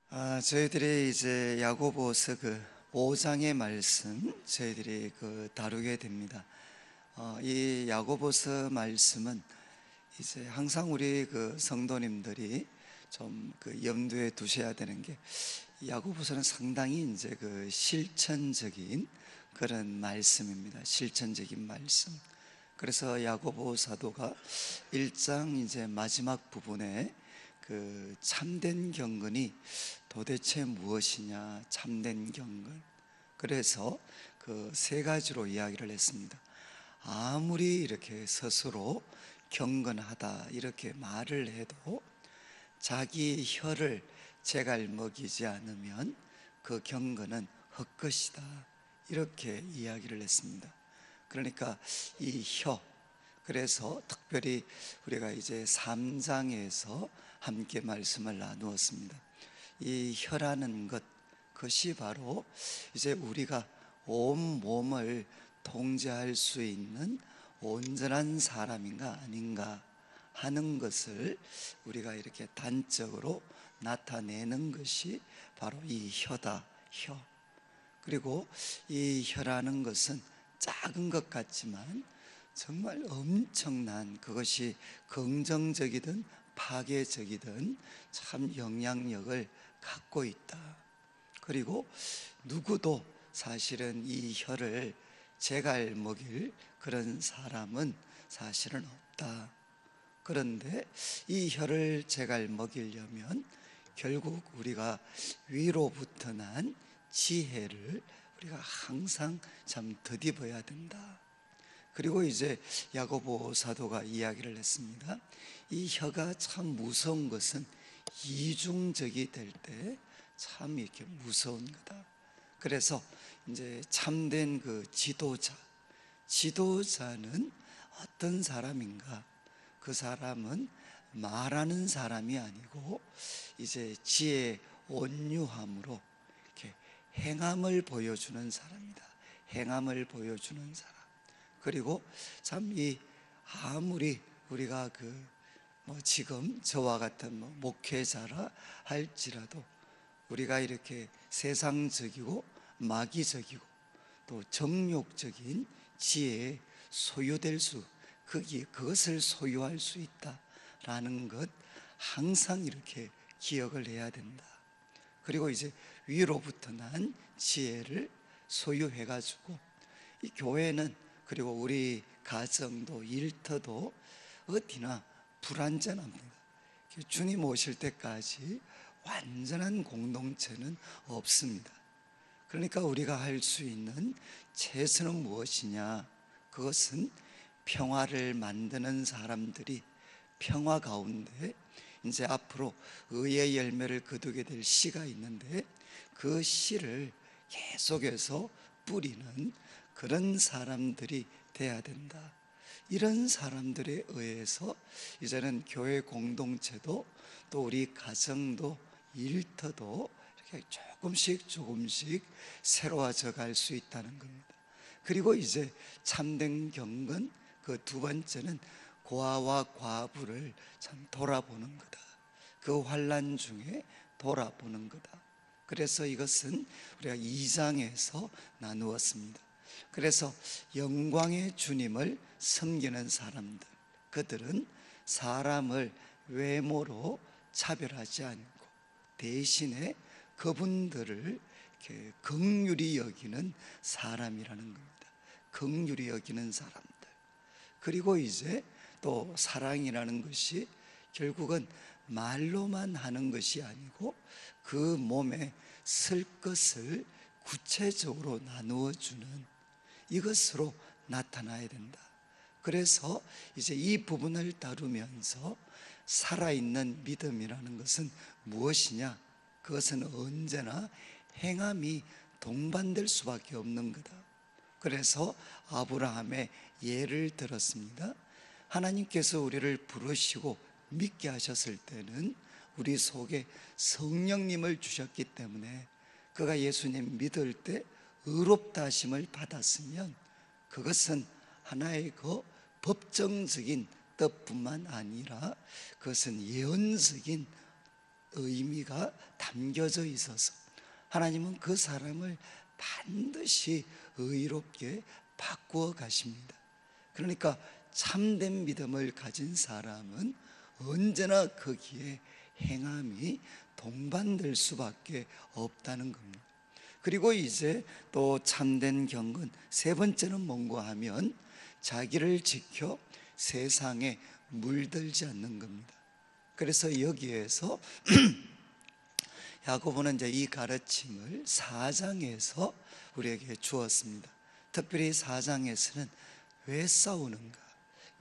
저희들이 이제 야고보서 그 5장의 말씀 저희들이 다루게 됩니다. 이 야고보서 말씀은 이제 항상 우리 성도님들이 좀 염두에 두셔야 되는 게, 야고보서는 상당히 이제 실천적인 그런 말씀입니다. 실천적인 말씀. 그래서 야고보 사도가 1장 이제 마지막 부분에 참된 경건이 도대체 무엇이냐, 참된 경건. 그래서 세 가지로 이야기를 했습니다. 아무리 이렇게 스스로 경건하다 이렇게 말을 해도 자기 혀를 제갈 먹이지 않으면 그 경건은 헛것이다, 이렇게 이야기를 했습니다. 그러니까 이 혀, 그래서 특별히 우리가 이제 3장에서 함께 말씀을 나누었습니다. 이 혀라는 것, 그것이 바로 이제 우리가 온 몸을 통제할 수 있는 온전한 사람인가 아닌가 하는 것을 우리가 이렇게 단적으로 나타내는 것이 바로 이 혀다, 혀. 그리고 이 혀라는 것은 작은 것 같지만 정말 엄청난, 그것이 긍정적이든 파괴적이든 참 영향력을 갖고 있다. 그리고 누구도 사실은 이 혀를 제갈 먹일 그런 사람은 사실은 없다. 그런데 이 혀를 제갈 먹이려면 결국 우리가 위로부터 난 지혜를 우리가 항상 참 덧입어야 된다. 그리고 이제 야고보 사도가 이야기를 했습니다. 이 혀가 참 무서운 것은 이중적이 될 때 참 이렇게 무서운 거다. 그래서 이제 참된 지도자는 어떤 사람인가? 그 사람은 말하는 사람이 아니고 이제 지혜 온유함으로 이렇게 행함을 보여주는 사람이다. 행함을 보여주는 사람. 그리고 참 아무리 우리가 지금 저와 같은 목회자라 할지라도 우리가 이렇게 세상적이고 마귀적이고 또 정욕적인 지혜에 소유될 수, 그것을 소유할 수 있다라는 것 항상 이렇게 기억을 해야 된다. 그리고 이제 위로부터 난 지혜를 소유해 가지고 이 교회는, 그리고 우리 가정도 일터도 어디나 불완전합니다. 주님 오실 때까지 완전한 공동체는 없습니다. 그러니까 우리가 할 수 있는 최선은 무엇이냐? 그것은 평화를 만드는 사람들이 평화 가운데 이제 앞으로 의의 열매를 거두게 될 시가 있는데 그 씨를 계속해서 뿌리는 그런 사람들이 돼야 된다. 이런 사람들에 의해서 이제는 교회 공동체도 또 우리 가정도 일터도 이렇게 조금씩 새로워져 갈 수 있다는 겁니다. 그리고 이제 참된 경건, 그 두 번째는 고아와 과부를 참 돌아보는 거다. 그 환난 중에 돌아보는 거다. 그래서 이것은 우리가 2장에서 나누었습니다. 그래서 영광의 주님을 섬기는 사람들, 그들은 사람을 외모로 차별하지 않고 대신에 그분들을 이렇게 긍휼히 여기는 사람이라는 겁니다. 긍휼히 여기는 사람들. 그리고 이제 또 사랑이라는 것이 결국은 말로만 하는 것이 아니고 그 몸에 쓸 것을 구체적으로 나누어 주는 이것으로 나타나야 된다. 그래서 이제 이 부분을 다루면서 살아있는 믿음이라는 것은 무엇이냐? 그것은 언제나 행함이 동반될 수밖에 없는 거다. 그래서 아브라함의 예를 들었습니다. 하나님께서 우리를 부르시고 믿게 하셨을 때는 우리 속에 성령님을 주셨기 때문에 그가 예수님 믿을 때 의롭다 하심을 받았으면 그것은 하나의 법정적인 뜻뿐만 아니라 그것은 예언적인 의미가 담겨져 있어서 하나님은 그 사람을 반드시 의롭게 바꾸어 가십니다. 그러니까 참된 믿음을 가진 사람은 언제나 거기에 행함이 동반될 수밖에 없다는 겁니다. 그리고 이제 또 참된 경건 세 번째는 뭔가 하면 자기를 지켜 세상에 물들지 않는 겁니다. 그래서 여기에서 야고보는 이제 이 가르침을 4장에서 우리에게 주었습니다. 특별히 4장에서는 왜 싸우는가,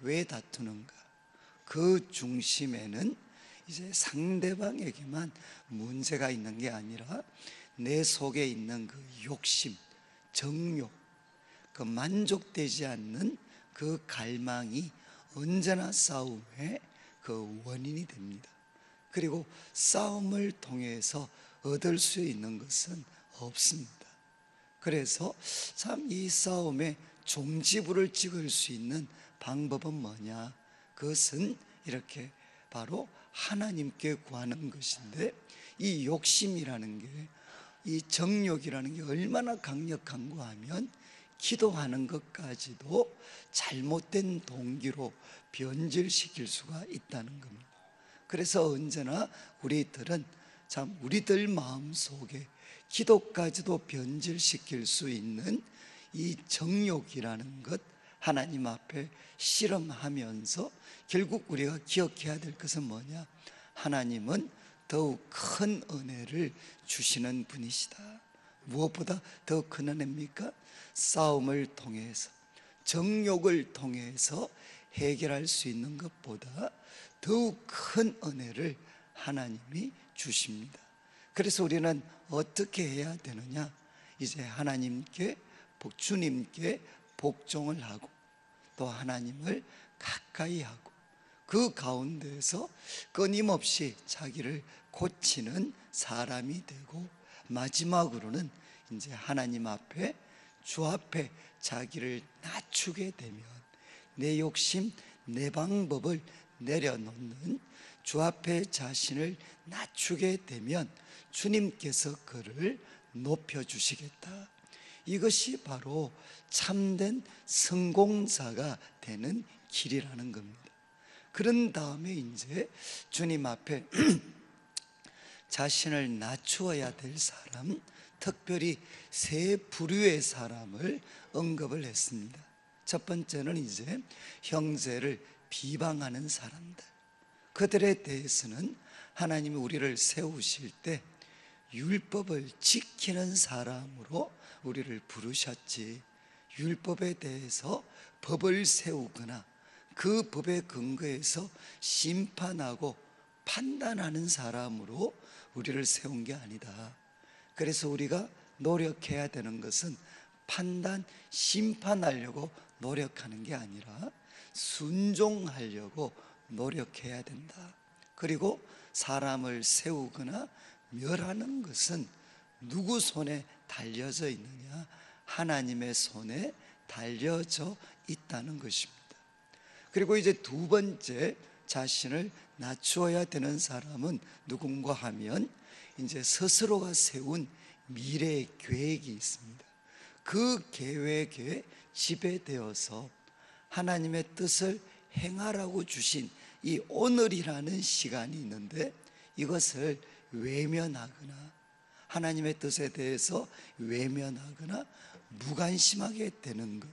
왜 다투는가, 그 중심에는 이제 상대방에게만 문제가 있는 게 아니라 내 속에 있는 그 욕심, 정욕, 그 만족되지 않는 그 갈망이 언제나 싸움의 그 원인이 됩니다. 그리고 싸움을 통해서 얻을 수 있는 것은 없습니다. 그래서 참 이 싸움에 종지부를 찍을 수 있는 방법은 뭐냐? 그것은 이렇게 바로 하나님께 구하는 것인데, 이 욕심이라는 게, 이 정욕이라는 게 얼마나 강력한가 하면 기도하는 것까지도 잘못된 동기로 변질시킬 수가 있다는 겁니다. 그래서 언제나 우리들은 참 우리들 마음속에 기도까지도 변질시킬 수 있는 이 정욕이라는 것, 하나님 앞에 실험하면서 결국 우리가 기억해야 될 것은 뭐냐? 하나님은 더욱 큰 은혜를 주시는 분이시다. 무엇보다 더 큰 은혜입니까? 싸움을 통해서, 정욕을 통해서 해결할 수 있는 것보다 더욱 큰 은혜를 하나님이 주십니다. 그래서 우리는 어떻게 해야 되느냐? 이제 하나님께, 주님께 복종을 하고 또 하나님을 가까이 하고 그 가운데서 끊임없이 자기를 고치는 사람이 되고, 마지막으로는 이제 하나님 앞에, 주 앞에 자기를 낮추게 되면, 내 욕심, 내 방법을 내려놓는 주 앞에 자신을 낮추게 되면 주님께서 그를 높여주시겠다. 이것이 바로 참된 성공자가 되는 길이라는 겁니다. 그런 다음에 이제 주님 앞에 자신을 낮추어야 될 사람, 특별히 세 부류의 사람을 언급을 했습니다. 첫 번째는 이제 형제를 비방하는 사람들, 그들에 대해서는 하나님이 우리를 세우실 때 율법을 지키는 사람으로 우리를 부르셨지, 율법에 대해서 법을 세우거나 그 법에 근거해서 심판하고 판단하는 사람으로 우리를 세운 게 아니다. 그래서 우리가 노력해야 되는 것은 판단, 심판하려고 노력하는 게 아니라 순종하려고 노력해야 된다. 그리고 사람을 세우거나 멸하는 것은 누구 손에 달려져 있느냐? 하나님의 손에 달려져 있다는 것입니다. 그리고 이제 두 번째, 자신을 낮추어야 되는 사람은 누군가 하면 이제 스스로가 세운 미래의 계획이 있습니다. 그 계획에 지배되어서 하나님의 뜻을 행하라고 주신 이 오늘이라는 시간이 있는데, 이것을 외면하거나 하나님의 뜻에 대해서 외면하거나 무관심하게 되는 것,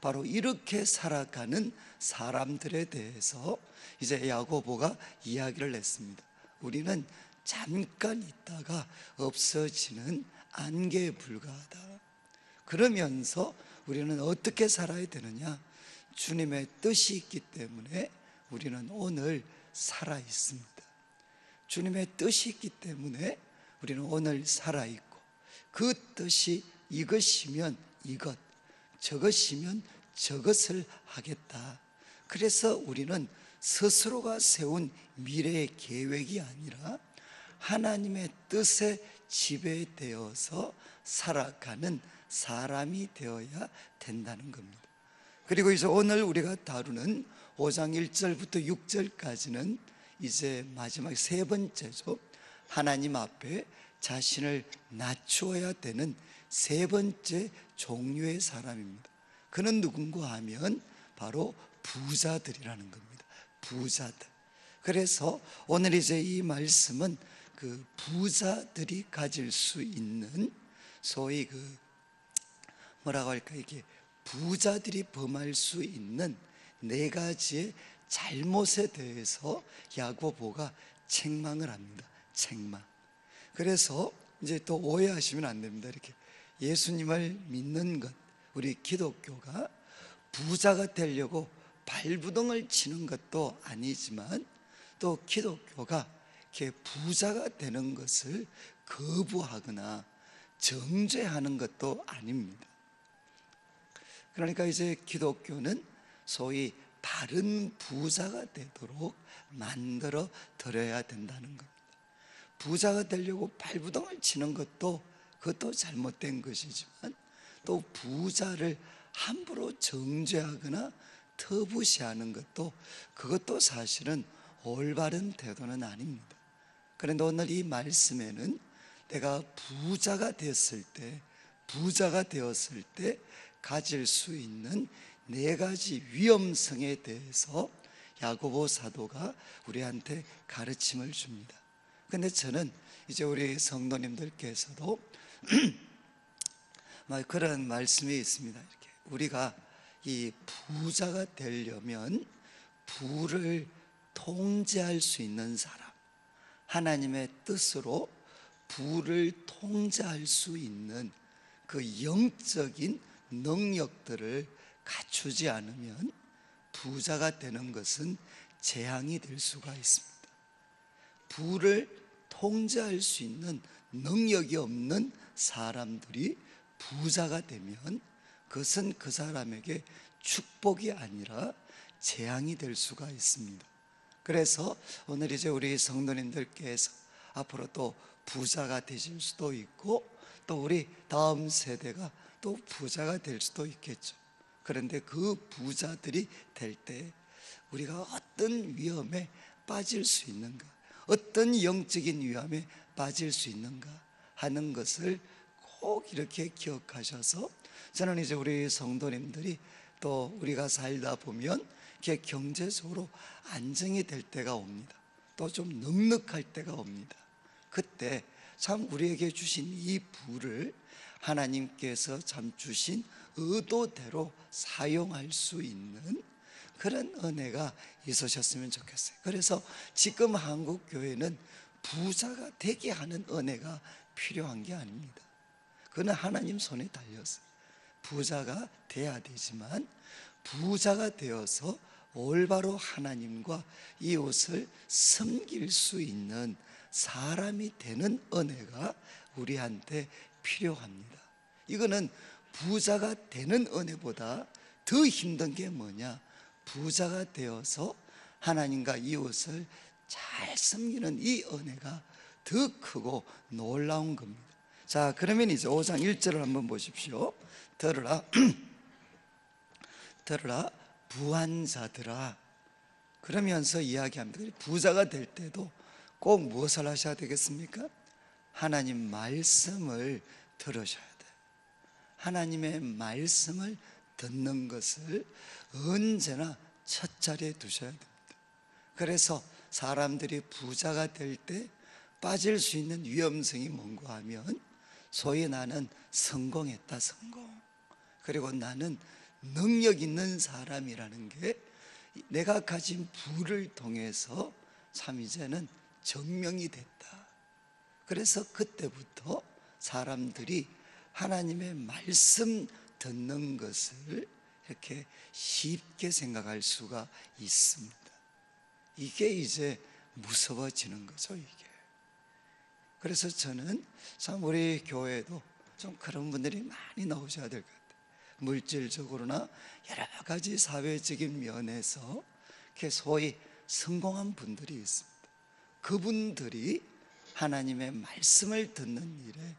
바로 이렇게 살아가는 사람들에 대해서 이제 야고보가 이야기를 했습니다. 우리는 잠깐 있다가 없어지는 안개에 불과하다. 그러면서 우리는 어떻게 살아야 되느냐? 주님의 뜻이 있기 때문에 우리는 오늘 살아 있습니다. 주님의 뜻이 있기 때문에 우리는 오늘 살아 있고, 그 뜻이 이것이면 이것, 저것이면 저것을 하겠다. 그래서 우리는 스스로가 세운 미래의 계획이 아니라 하나님의 뜻에 지배되어서 살아가는 사람이 되어야 된다는 겁니다. 그리고 이제 오늘 우리가 다루는 5장 1절부터 6절까지는 이제 마지막 세 번째죠. 하나님 앞에 자신을 낮추어야 되는 세 번째 종류의 사람입니다. 그는 누군가 하면 바로 부자들이라는 겁니다. 부자들. 그래서 오늘 이제 이 말씀은 그 부자들이 가질 수 있는 소위 뭐라고 할까, 이게 부자들이 범할 수 있는 네 가지의 잘못에 대해서 야고보가 책망을 합니다. 책망. 그래서 이제 또 오해하시면 안 됩니다. 이렇게 예수님을 믿는 것, 우리 기독교가 부자가 되려고 발부동을 치는 것도 아니지만, 또 기독교가 이렇게 부자가 되는 것을 거부하거나 정죄하는 것도 아닙니다. 그러니까 이제 기독교는 소위 바른 부자가 되도록 만들어 드려야 된다는 겁니다. 부자가 되려고 발부동을 치는 것도 그것도 잘못된 것이지만, 또 부자를 함부로 정죄하거나 터부시하는 것도 그것도 사실은 올바른 태도는 아닙니다. 그런데 오늘 이 말씀에는 내가 부자가 되었을 때 가질 수 있는 네 가지 위험성에 대해서 야고보 사도가 우리한테 가르침을 줍니다. 근데 저는 이제 우리 성도님들께서도 그런 말씀이 있습니다. 이렇게 우리가 이 부자가 되려면 부를 통제할 수 있는 사람, 하나님의 뜻으로 부를 통제할 수 있는 그 영적인 능력들을 갖추지 않으면 부자가 되는 것은 재앙이 될 수가 있습니다. 부를 통제할 수 있는 능력이 없는 사람들이 부자가 되면 그것은 그 사람에게 축복이 아니라 재앙이 될 수가 있습니다. 그래서 오늘 이제 우리 성도님들께서 앞으로 또 부자가 되실 수도 있고, 또 우리 다음 세대가 또 부자가 될 수도 있겠죠. 그런데 그 부자들이 될 때 우리가 어떤 위험에 빠질 수 있는가, 어떤 영적인 위험에 빠질 수 있는가 하는 것을 꼭 이렇게 기억하셔서, 저는 이제 우리 성도님들이 또 우리가 살다 보면 이렇게 경제적으로 안정이 될 때가 옵니다. 또 좀 넉넉할 때가 옵니다. 그때 참 우리에게 주신 이 부를 하나님께서 참 주신 의도대로 사용할 수 있는 그런 은혜가 있으셨으면 좋겠어요. 그래서 지금 한국 교회는 부자가 되게 하는 은혜가 필요한 게 아닙니다. 그는 하나님 손에 달렸어요. 부자가 돼야 되지만, 부자가 되어서 올바로 하나님과 이웃을 섬길 수 있는 사람이 되는 은혜가 우리한테 필요합니다. 이거는 부자가 되는 은혜보다 더 힘든 게 뭐냐, 부자가 되어서 하나님과 이웃을 잘 섬기는 이 은혜가 더 크고 놀라운 겁니다. 자, 그러면 이제 5장 1절을 한번 보십시오. 들으라 들으라 부한자들아. 그러면서 이야기합니다. 부자가 될 때도 꼭 무엇을 하셔야 되겠습니까? 하나님 말씀을 들으셔야 돼요. 하나님의 말씀을 듣는 것을 언제나 첫 자리에 두셔야 됩니다. 그래서 사람들이 부자가 될 때 빠질 수 있는 위험성이 뭔가 하면, 소위 나는 성공했다, 성공. 그리고 나는 능력 있는 사람이라는 게 내가 가진 부를 통해서 참 이제는 증명이 됐다. 그래서 그때부터 사람들이 하나님의 말씀 듣는 것을 이렇게 쉽게 생각할 수가 있습니다. 이게 이제 무서워지는 거죠, 이게. 그래서 저는 참 우리 교회도 좀 그런 분들이 많이 나오셔야 될 것 같아요. 물질적으로나 여러 가지 사회적인 면에서 이렇게 소위 성공한 분들이 있습니다. 그분들이 하나님의 말씀을 듣는 일에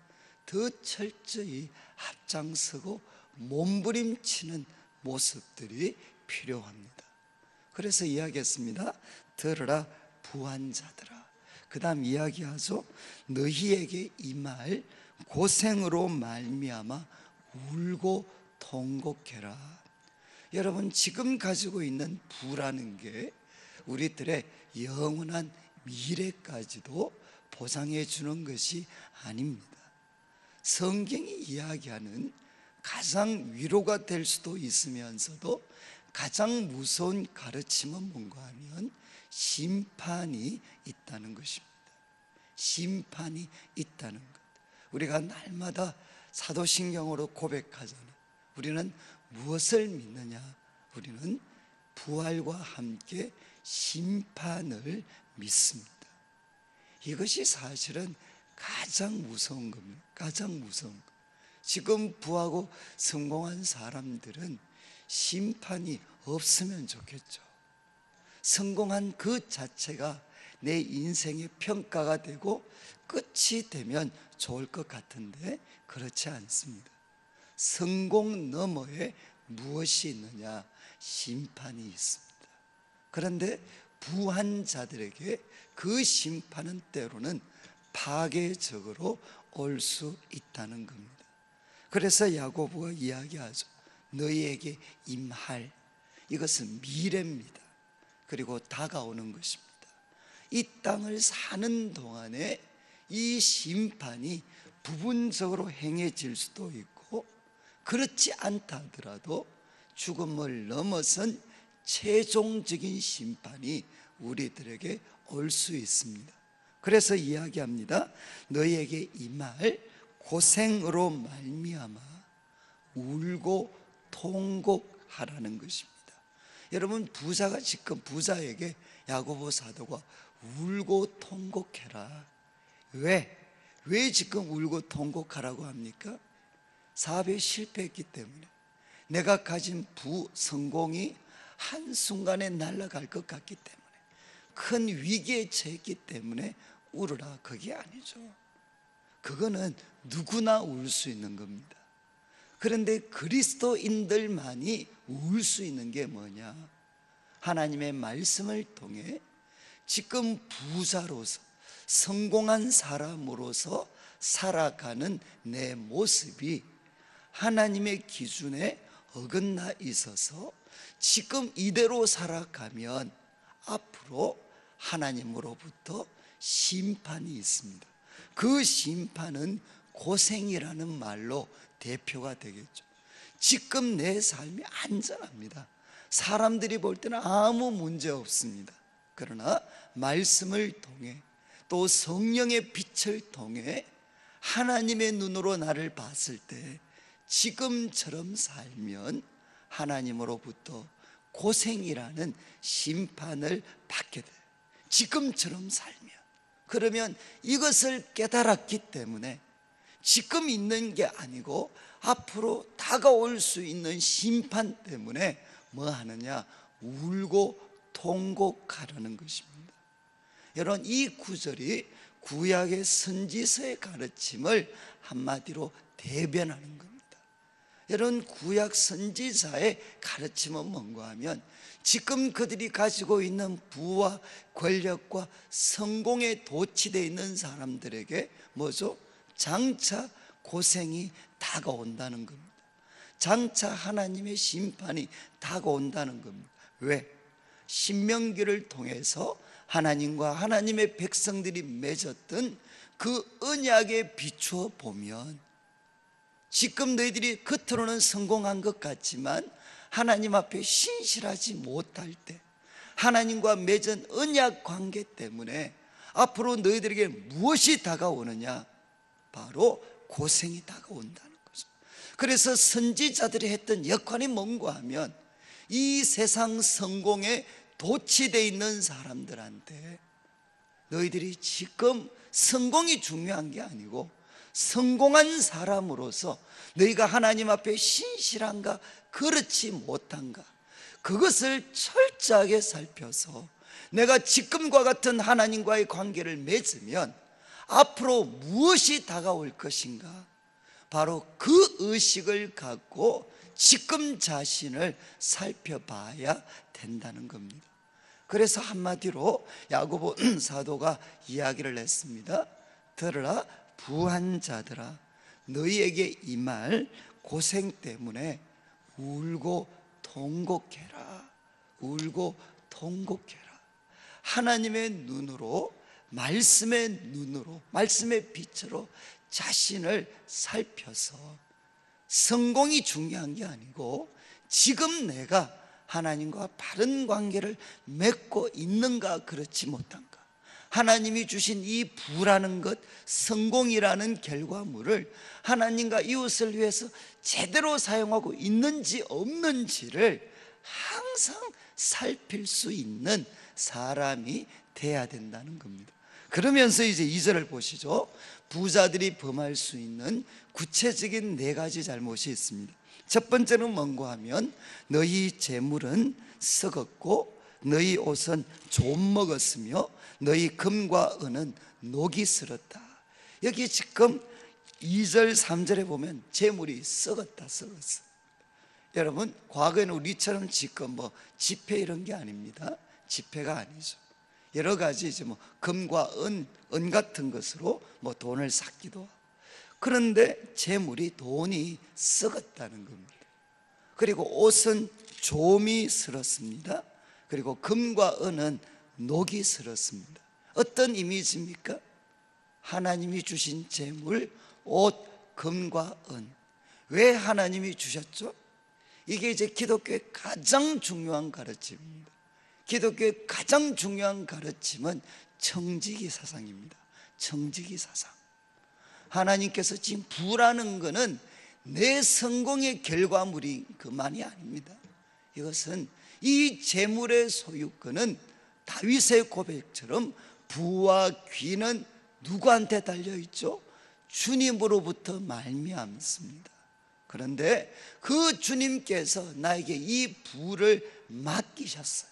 더 철저히 앞장서고 몸부림치는 모습들이 필요합니다. 그래서 이야기했습니다. 들으라 부한 자들아. 그 다음 이야기하죠. 너희에게 임할 고생으로 말미암아 울고 통곡해라. 여러분, 지금 가지고 있는 부라는 게 우리들의 영원한 미래까지도 보장해 주는 것이 아닙니다. 성경이 이야기하는 가장 위로가 될 수도 있으면서도 가장 무서운 가르침은 뭔가 하면 심판이 있다는 것입니다. 심판이 있다는 것. 우리가 날마다 사도신경으로 고백하잖아요. 우리는 무엇을 믿느냐? 우리는 부활과 함께 심판을 믿습니다. 이것이 사실은 가장 무서운 겁니다. 가장 무서운 것. 지금 부하고 성공한 사람들은 심판이 없으면 좋겠죠. 성공한 그 자체가 내 인생의 평가가 되고 끝이 되면 좋을 것 같은데 그렇지 않습니다. 성공 너머에 무엇이 있느냐? 심판이 있습니다. 그런데 부한 자들에게 그 심판은 때로는 파괴적으로 올 수 있다는 겁니다. 그래서 야고보가 이야기하죠. 너희에게 임할, 이것은 미래입니다. 그리고 다가오는 것입니다. 이 땅을 사는 동안에 이 심판이 부분적으로 행해질 수도 있고, 그렇지 않다 하더라도 죽음을 넘어선 최종적인 심판이 우리들에게 올 수 있습니다. 그래서 이야기합니다. 너희에게 임할 고생으로 말미암아 울고 통곡하라는 것입니다. 여러분, 부자가 지금 부자에게 야고보 사도가 울고 통곡해라. 왜 지금 울고 통곡하라고 합니까? 사업에 실패했기 때문에, 내가 가진 성공이 한순간에 날아갈 것 같기 때문에, 큰 위기에 처했기 때문에 울으라. 그게 아니죠. 그거는 누구나 울 수 있는 겁니다. 그런데 그리스도인들만이 울 수 있는 게 뭐냐? 하나님의 말씀을 통해 지금 부자로서 성공한 사람으로서 살아가는 내 모습이 하나님의 기준에 어긋나 있어서 지금 이대로 살아가면 앞으로 하나님으로부터 심판이 있습니다. 그 심판은 고생이라는 말로 대표가 되겠죠. 지금 내 삶이 안전합니다. 사람들이 볼 때는 아무 문제 없습니다. 그러나 말씀을 통해, 또 성령의 빛을 통해 하나님의 눈으로 나를 봤을 때 지금처럼 살면 하나님으로부터 고생이라는 심판을 받게 돼요. 지금처럼 살면. 그러면 이것을 깨달았기 때문에 지금 있는 게 아니고 앞으로 다가올 수 있는 심판 때문에 뭐 하느냐? 울고 통곡하라는 것입니다. 여러분, 이 구절이 구약의 선지서의 가르침을 한마디로 대변하는 겁니다. 여러분, 구약 선지자의 가르침은 뭔가 하면 지금 그들이 가지고 있는 부와 권력과 성공에 도취되어 있는 사람들에게 뭐죠? 장차 고생이 다가온다는 겁니다. 장차 하나님의 심판이 다가온다는 겁니다. 왜? 신명기를 통해서 하나님과 하나님의 백성들이 맺었던 그 언약에 비추어 보면 지금 너희들이 겉으로는 성공한 것 같지만 하나님 앞에 신실하지 못할 때, 하나님과 맺은 언약 관계 때문에 앞으로 너희들에게 무엇이 다가오느냐? 바로 고생이 다가온다는 거죠. 그래서 선지자들이 했던 역할이 뭔가 하면 이 세상 성공에 도취되어 있는 사람들한테 너희들이 지금 성공이 중요한 게 아니고 성공한 사람으로서 너희가 하나님 앞에 신실한가 그렇지 못한가, 그것을 철저하게 살펴서 내가 지금과 같은 하나님과의 관계를 맺으면 앞으로 무엇이 다가올 것인가, 바로 그 의식을 갖고 지금 자신을 살펴봐야 된다는 겁니다. 그래서 한마디로 야고보 사도가 이야기를 했습니다. 들으라 부한 자들아, 너희에게 임할 고생 때문에 울고 통곡해라. 울고 통곡해라. 하나님의 눈으로, 말씀의 눈으로, 말씀의 빛으로 자신을 살펴서, 성공이 중요한 게 아니고 지금 내가 하나님과 바른 관계를 맺고 있는가 그렇지 못한가, 하나님이 주신 이 부라는 것, 성공이라는 결과물을 하나님과 이웃을 위해서 제대로 사용하고 있는지 없는지를 항상 살필 수 있는 사람이 돼야 된다는 겁니다. 그러면서 이제 2절을 보시죠. 부자들이 범할 수 있는 구체적인 4가지 잘못이 있습니다. 첫 번째는 뭔가 하면 너희 재물은 썩었고 너희 옷은 좀 먹었으며 너희 금과 은은 녹이 슬었다. 여기 지금 2절 3절에 보면 재물이 썩었다, 썩었어. 여러분, 과거에는 우리처럼 지금 지폐 이런 게 아닙니다. 지폐가 아니죠. 여러 가지 이제 금과 은 같은 것으로 돈을 샀기도 하고. 그런데 재물이, 돈이 썩었다는 겁니다. 그리고 옷은 좀이 슬었습니다. 그리고 금과 은은 녹이 슬었습니다. 어떤 이미지입니까? 하나님이 주신 재물, 옷, 금과 은. 왜 하나님이 주셨죠? 이게 이제 기독교의 가장 중요한 가르침입니다. 기독교의 가장 중요한 가르침은 청지기 사상입니다. 청지기 사상. 하나님께서 지금 부라는 것은 내 성공의 결과물이 그만이 아닙니다. 이것은 이 재물의 소유권은 다윗의 고백처럼 부와 귀는 누구한테 달려있죠? 주님으로부터 말미암습니다. 그런데 그 주님께서 나에게 이 부를 맡기셨어요.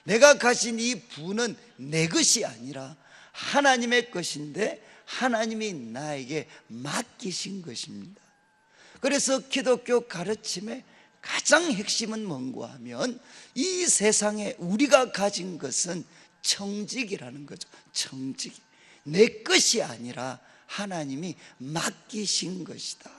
내가 가진 이 부는 내 것이 아니라 하나님의 것인데 하나님이 나에게 맡기신 것입니다. 그래서 기독교 가르침의 가장 핵심은 뭔가 하면 이 세상에 우리가 가진 것은 청직이라는 거죠. 청직. 내 것이 아니라 하나님이 맡기신 것이다.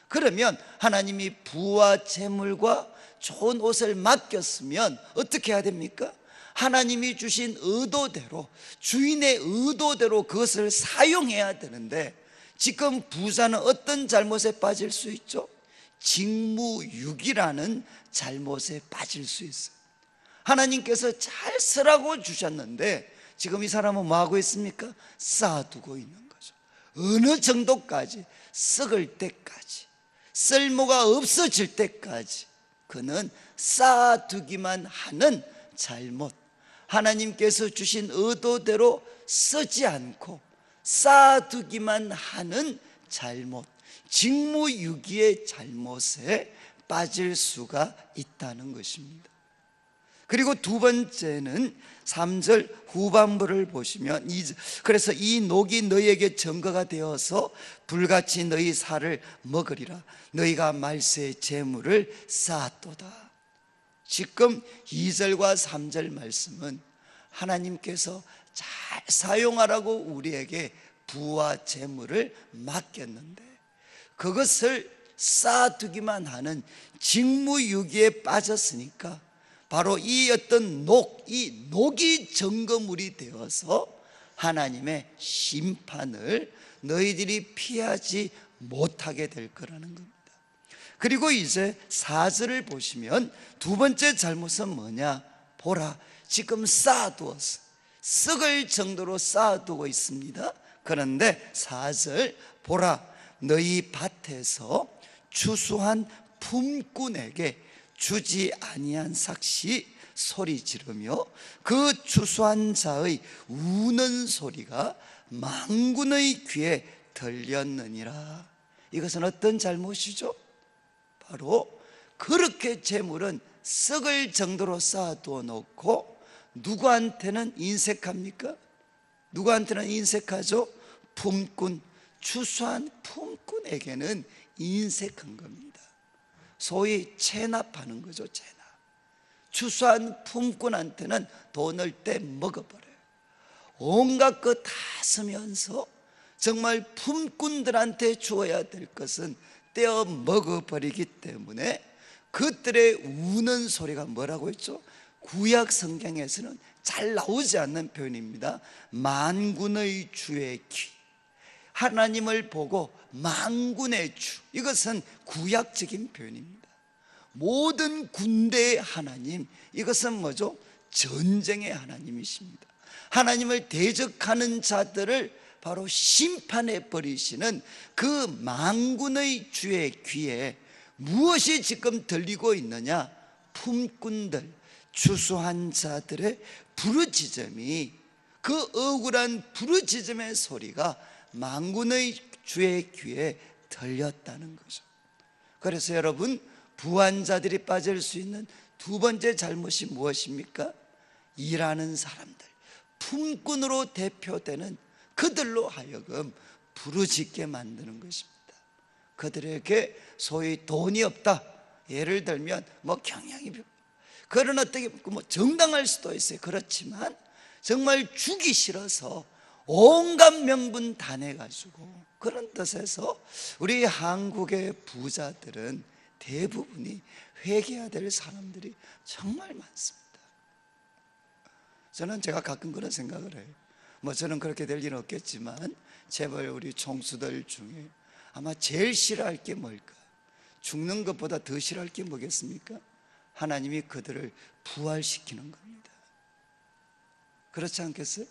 그러면 하나님이 부와 재물과 좋은 옷을 맡겼으면 어떻게 해야 됩니까? 하나님이 주신 의도대로, 주인의 의도대로 그것을 사용해야 되는데, 지금 부자는 어떤 잘못에 빠질 수 있죠? 직무유기라는 잘못에 빠질 수 있어요. 하나님께서 잘 쓰라고 주셨는데 지금 이 사람은 뭐 하고 있습니까? 쌓아두고 있는 거죠. 어느 정도까지? 썩을 때까지, 쓸모가 없어질 때까지 그는 쌓아두기만 하는 잘못, 하나님께서 주신 의도대로 쓰지 않고 쌓아두기만 하는 잘못, 직무유기의 잘못에 빠질 수가 있다는 것입니다. 그리고 두 번째는 3절 후반부를 보시면, 그래서 이 녹이 너희에게 증거가 되어서 불같이 너희 살을 먹으리라. 너희가 말세의 재물을 쌓았도다. 지금 2절과 3절 말씀은 하나님께서 잘 사용하라고 우리에게 부와 재물을 맡겼는데 그것을 쌓아두기만 하는 직무유기에 빠졌으니까 바로 이 어떤 이 녹이 증거물이 되어서 하나님의 심판을 너희들이 피하지 못하게 될 거라는 겁니다. 그리고 이제 4절을 보시면 두 번째 잘못은 뭐냐? 보라, 지금 쌓아두었어. 썩을 정도로 쌓아두고 있습니다. 그런데 4절, 보라, 너희 밭에서 추수한 품꾼에게 주지 아니한 삭시 소리 지르며 그 추수한 자의 우는 소리가 만군의 귀에 들렸느니라. 이것은 어떤 잘못이죠? 바로 그렇게 재물은 썩을 정도로 쌓아두어 놓고 누구한테는 인색합니까? 누구한테는 인색하죠? 품꾼, 추수한 품꾼에게는 인색한 겁니다. 소위 체납하는 거죠. 체납. 추수한 품꾼한테는 돈을 떼먹어버려요. 온갖 것 다 쓰면서 정말 품꾼들한테 주어야 될 것은 떼어 먹어버리기 때문에 그들의 우는 소리가 뭐라고 했죠? 구약 성경에서는 잘 나오지 않는 표현입니다. 만군의 주의 귀, 하나님을 보고 만군의 주, 이것은 구약적인 표현입니다. 모든 군대의 하나님, 이것은 뭐죠? 전쟁의 하나님이십니다. 하나님을 대적하는 자들을 바로 심판해 버리시는 그 만군의 주의 귀에 무엇이 지금 들리고 있느냐? 품꾼들, 추수한 자들의 부르짖음이, 그 억울한 부르짖음의 소리가 만군의 주의 귀에 들렸다는 거죠. 그래서 여러분, 부한 자들이 빠질 수 있는 두 번째 잘못이 무엇입니까? 일하는 사람들, 품꾼으로 대표되는 그들로 하여금 부르짖게 만드는 것입니다. 그들에게 소위 돈이 없다, 예를 들면 경영이, 그런 어떻게 정당할 수도 있어요. 그렇지만 정말 주기 싫어서 온갖 명분 다 내가지고, 그런 뜻에서 우리 한국의 부자들은 대부분이 회개해야 될 사람들이 정말 많습니다. 저는 제가 가끔 그런 생각을 해요. 저는 그렇게 될 일은 없겠지만 제발 우리 총수들 중에 아마 제일 싫어할 게 뭘까? 죽는 것보다 더 싫어할 게 뭐겠습니까? 하나님이 그들을 부활시키는 겁니다. 그렇지 않겠어요?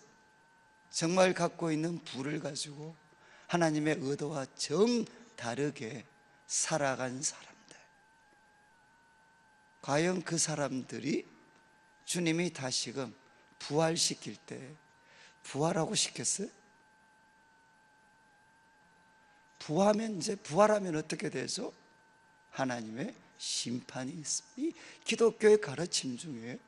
정말 갖고 있는 부를 가지고 하나님의 의도와 정 다르게 살아간 사람들, 과연 그 사람들이 주님이 다시금 부활시킬 때 부활하고 싶겠어요? 부활하면 어떻게 되죠? 하나님의 심판이 있습니다. 이 기독교의 가르침 중에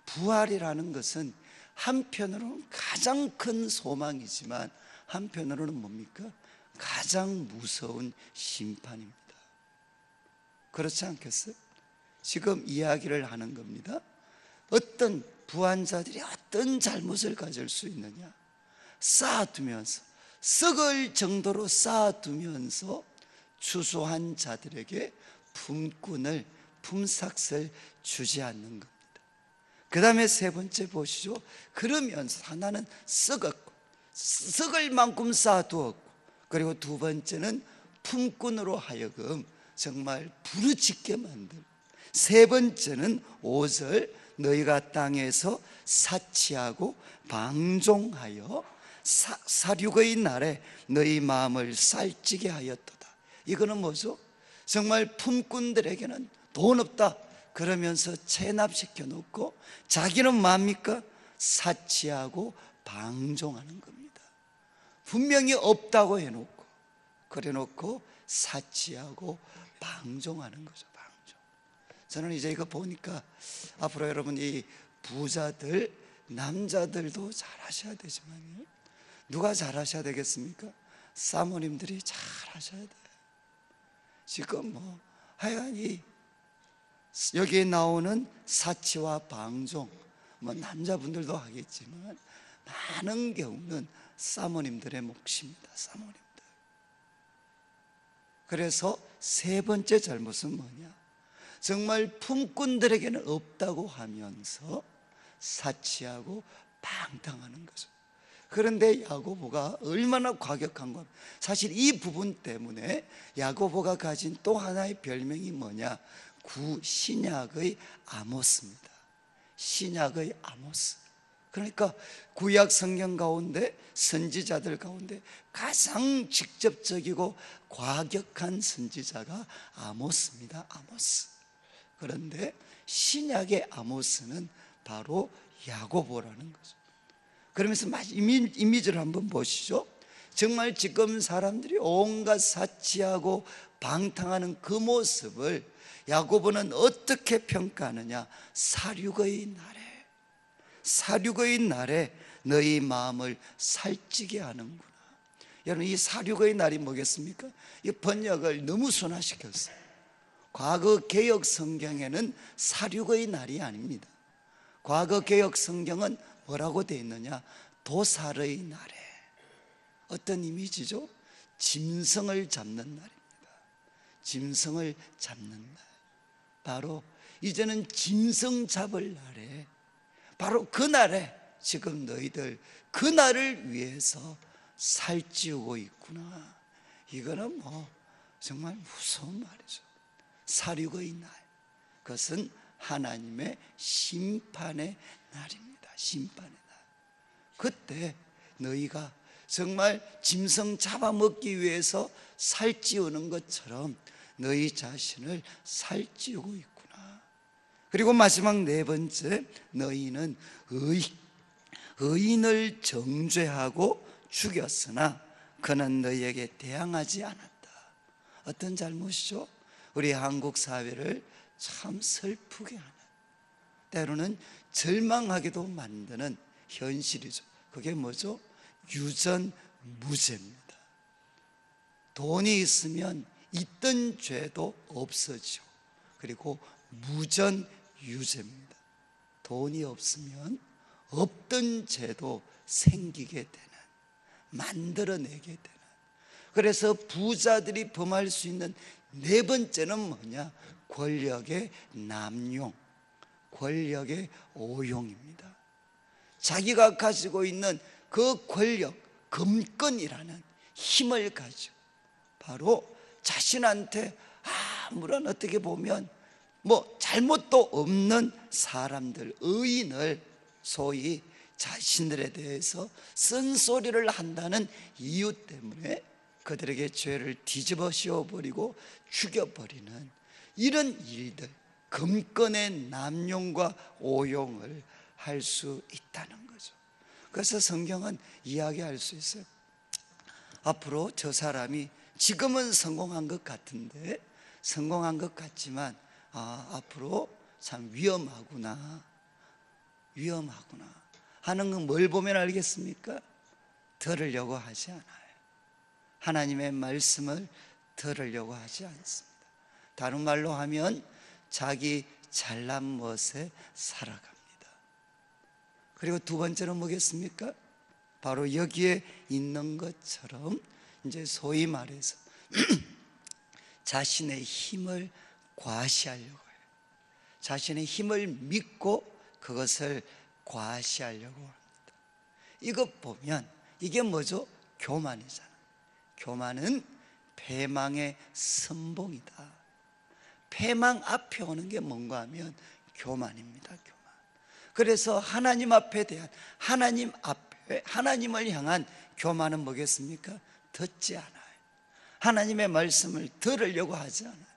부활이라는 것은 한편으로는 가장 큰 소망이지만 한편으로는 뭡니까? 가장 무서운 심판입니다. 그렇지 않겠어요? 지금 이야기를 하는 겁니다. 어떤 부한 자들이 어떤 잘못을 가질 수 있느냐? 쌓아두면서, 썩을 정도로 쌓아두면서 추수한 자들에게 품꾼을, 품삯을 주지 않는 겁니다. 그 다음에 세 번째 보시죠. 그러면서 하나는 썩었고, 썩을 만큼 쌓아두었고, 그리고 두 번째는 품꾼으로 하여금 정말 부르짖게 만들고, 세 번째는 5절, 너희가 땅에서 사치하고 방종하여 사륙의 날에 너희 마음을 살찌게 하였도다. 이거는 뭐죠? 정말 품꾼들에게는 돈 없다 그러면서 체납시켜 놓고 자기는 뭡니까? 사치하고 방종하는 겁니다. 분명히 없다고 해놓고, 그래 놓고 사치하고 방종하는 거죠. 저는 이제 이거 보니까 앞으로 여러분, 이 부자들, 남자들도 잘하셔야 되지만요, 누가 잘하셔야 되겠습니까? 사모님들이 잘하셔야 돼요. 지금 하여간 여기에 나오는 사치와 방종, 남자분들도 하겠지만 많은 경우는 사모님들의 몫입니다. 사모님들. 그래서 세 번째 잘못은 뭐냐? 정말 품꾼들에게는 없다고 하면서 사치하고 방탕하는 거죠. 그런데 야고보가 얼마나 과격한 것, 사실 이 부분 때문에 야고보가 가진 또 하나의 별명이 뭐냐? 구신약의 아모스입니다. 신약의 아모스. 그러니까 구약 성경 가운데, 선지자들 가운데 가장 직접적이고 과격한 선지자가 아모스입니다. 아모스. 그런데 신약의 아모스는 바로 야고보라는 거죠. 그러면서 이미지를 한번 보시죠. 정말 지금 사람들이 온갖 사치하고 방탕하는 그 모습을 야고보는 어떻게 평가하느냐? 사륙의 날에 너희 마음을 살찌게 하는구나. 여러분, 이 사륙의 날이 뭐겠습니까? 이 번역을 너무 순화시켰어요. 과거 개혁 성경에는 사륙의 날이 아닙니다. 과거 개혁 성경은 뭐라고 되어 있느냐? 도살의 날에. 어떤 이미지죠? 짐승을 잡는 날입니다. 짐승을 잡는 날. 바로 이제는 짐승 잡을 날에, 바로 그 날에 지금 너희들 그 날을 위해서 살찌우고 있구나. 이거는 정말 무서운 말이죠. 사륙의 날, 그것은 하나님의 심판의 날입니다. 심판의 날. 그때 너희가 정말 짐승 잡아먹기 위해서 살찌우는 것처럼 너희 자신을 살찌우고 있구나. 그리고 마지막 네 번째, 너희는 의인을 정죄하고 죽였으나 그는 너희에게 대항하지 않았다. 어떤 잘못이죠? 우리 한국 사회를 참 슬프게 하는, 때로는 절망하게도 만드는 현실이죠. 그게 뭐죠? 유전무죄입니다. 돈이 있으면 있던 죄도 없어지고, 그리고 무전유죄입니다. 돈이 없으면 없던 죄도 생기게 되는, 만들어내게 되는. 그래서 부자들이 범할 수 있는 네 번째는 뭐냐? 권력의 남용, 권력의 오용입니다. 자기가 가지고 있는 그 권력, 금권이라는 힘을 가지고 바로 자신한테 아무런 어떻게 보면 잘못도 없는 사람들, 의인을 소위 자신들에 대해서 쓴소리를 한다는 이유 때문에 그들에게 죄를 뒤집어 씌워버리고 죽여버리는 이런 일들, 금권의 남용과 오용을 할 수 있다는 거죠. 그래서 성경은 이야기할 수 있어요. 앞으로 저 사람이 지금은 성공한 것 같은데, 성공한 것 같지만 앞으로 참 위험하구나 하는 건 뭘 보면 알겠습니까? 들으려고 하지 않아요. 하나님의 말씀을 들으려고 하지 않습니다. 다른 말로 하면 자기 잘난 멋에 살아갑니다. 그리고 두 번째는 뭐겠습니까? 바로 여기에 있는 것처럼 이제 소위 말해서 자신의 힘을 과시하려고 해요. 자신의 힘을 믿고 그것을 과시하려고 합니다. 이것 보면 이게 뭐죠? 교만이잖아요. 교만은 패망의 선봉이다. 패망 앞에 오는 게 뭔가 하면 교만입니다. 교만. 그래서 하나님 앞에 대한, 하나님 앞에 하나님을 향한 교만은 뭐겠습니까? 듣지 않아요. 하나님의 말씀을 들으려고 하지 않아요.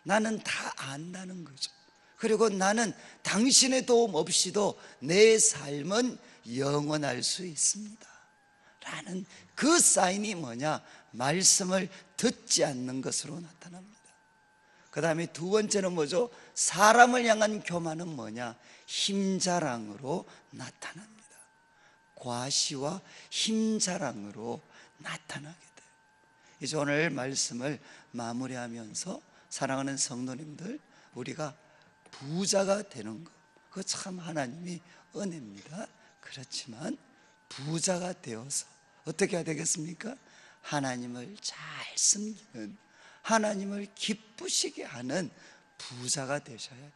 나는 다 안다는 거죠. 그리고 나는 당신의 도움 없이도 내 삶은 영원할 수 있습니다 라는 그 사인이 뭐냐? 말씀을 듣지 않는 것으로 나타납니다. 그 다음에 두 번째는 뭐죠? 사람을 향한 교만은 뭐냐? 힘자랑으로 나타납니다. 과시와 힘자랑으로 나타나게 돼요. 이제 오늘 말씀을 마무리하면서 사랑하는 성도님들, 우리가 부자가 되는 것, 그거 참 하나님이 은혜입니다. 그렇지만 부자가 되어서 어떻게 해야 되겠습니까? 하나님을 잘 섬기는, 하나님을 기쁘시게 하는 부자가 되셔야 돼요.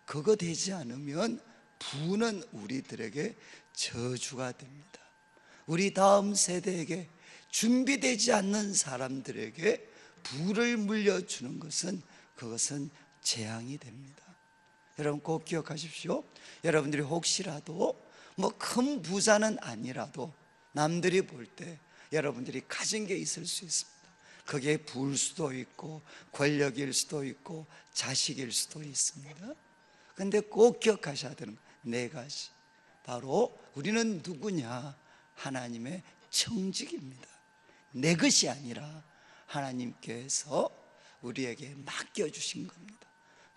그거 되지 않으면 부는 우리들에게 저주가 됩니다. 우리 다음 세대에게, 준비되지 않는 사람들에게 부를 물려주는 것은, 그것은 재앙이 됩니다. 여러분 꼭 기억하십시오. 여러분들이 혹시라도 큰 부자는 아니라도 남들이 볼 때 여러분들이 가진 게 있을 수 있습니다. 그게 부일 수도 있고 권력일 수도 있고 자식일 수도 있습니다. 그런데 꼭 기억하셔야 되는 거, 네 가지. 바로 우리는 누구냐? 하나님의 청직입니다. 내 것이 아니라 하나님께서 우리에게 맡겨주신 겁니다.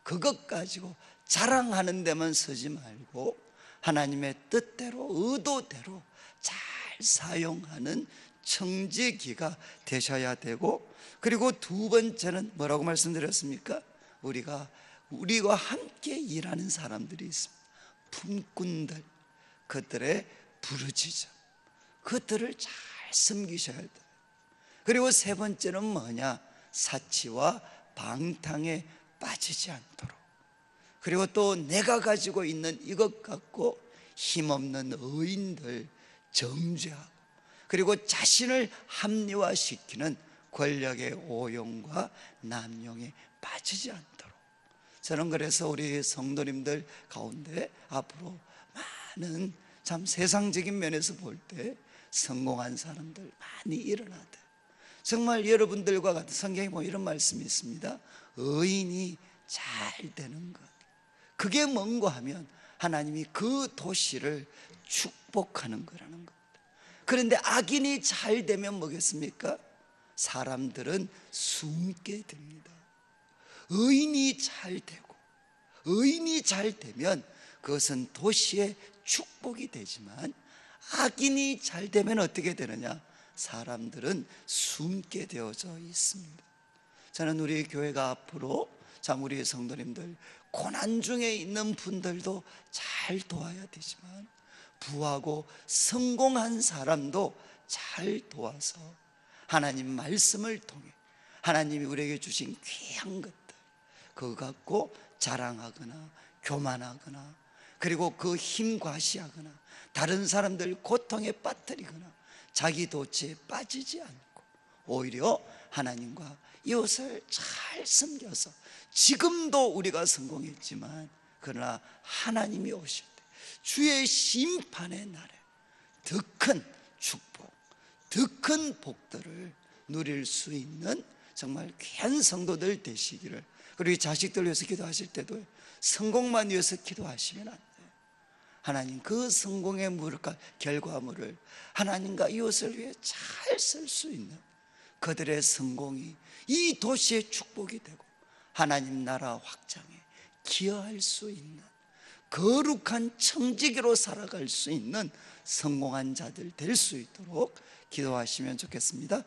그것 가지고 자랑하는 데만 서지 말고 하나님의 뜻대로, 의도대로 잘 사용하는 청지기가 되셔야 되고, 그리고 두 번째는 뭐라고 말씀드렸습니까? 우리와 함께 일하는 사람들이 있습니다. 품꾼들, 그들의 부르짖음, 그들을 잘 섬기셔야 돼요. 그리고 세 번째는 뭐냐? 사치와 방탕에 빠지지 않도록. 그리고 또 내가 가지고 있는 이것 갖고 힘없는 의인들 정죄하고, 그리고 자신을 합리화시키는 권력의 오용과 남용에 빠지지 않도록. 저는 그래서 우리 성도님들 가운데 앞으로 많은 참 세상적인 면에서 볼 때 성공한 사람들 많이 일어나대. 정말 여러분들과 같은, 성경에 보면 이런 말씀이 있습니다. 의인이 잘 되는 것, 그게 뭔가 하면 하나님이 그 도시를 축복하는 거라는 겁니다. 그런데 악인이 잘 되면 뭐겠습니까? 사람들은 숨게 됩니다. 의인이 잘 되고, 의인이 잘 되면 그것은 도시의 축복이 되지만, 악인이 잘 되면 어떻게 되느냐? 사람들은 숨게 되어져 있습니다. 저는 우리 교회가 앞으로 참 우리 성도님들 고난 중에 있는 분들도 잘 도와야 되지만, 부하고 성공한 사람도 잘 도와서 하나님 말씀을 통해 하나님이 우리에게 주신 귀한 것들, 그거 갖고 자랑하거나 교만하거나, 그리고 그 힘 과시하거나 다른 사람들 고통에 빠뜨리거나 자기 도취에 빠지지 않고, 오히려 하나님과 이웃을 잘 섬겨서, 지금도 우리가 성공했지만 그러나 하나님이 오실 때 주의 심판의 날에 더 큰 축복, 더 큰 복들을 누릴 수 있는 정말 귀한 성도들 되시기를. 그리고 자식들 위해서 기도하실 때도 성공만 위해서 기도하시면 안 돼요. 하나님 그 성공의 결과물을 하나님과 이웃을 위해 잘 쓸 수 있는 그들의 성공이 이 도시의 축복이 되고 하나님 나라 확장에 기여할 수 있는 거룩한 청지기로 살아갈 수 있는 성공한 자들 될 수 있도록 기도하시면 좋겠습니다.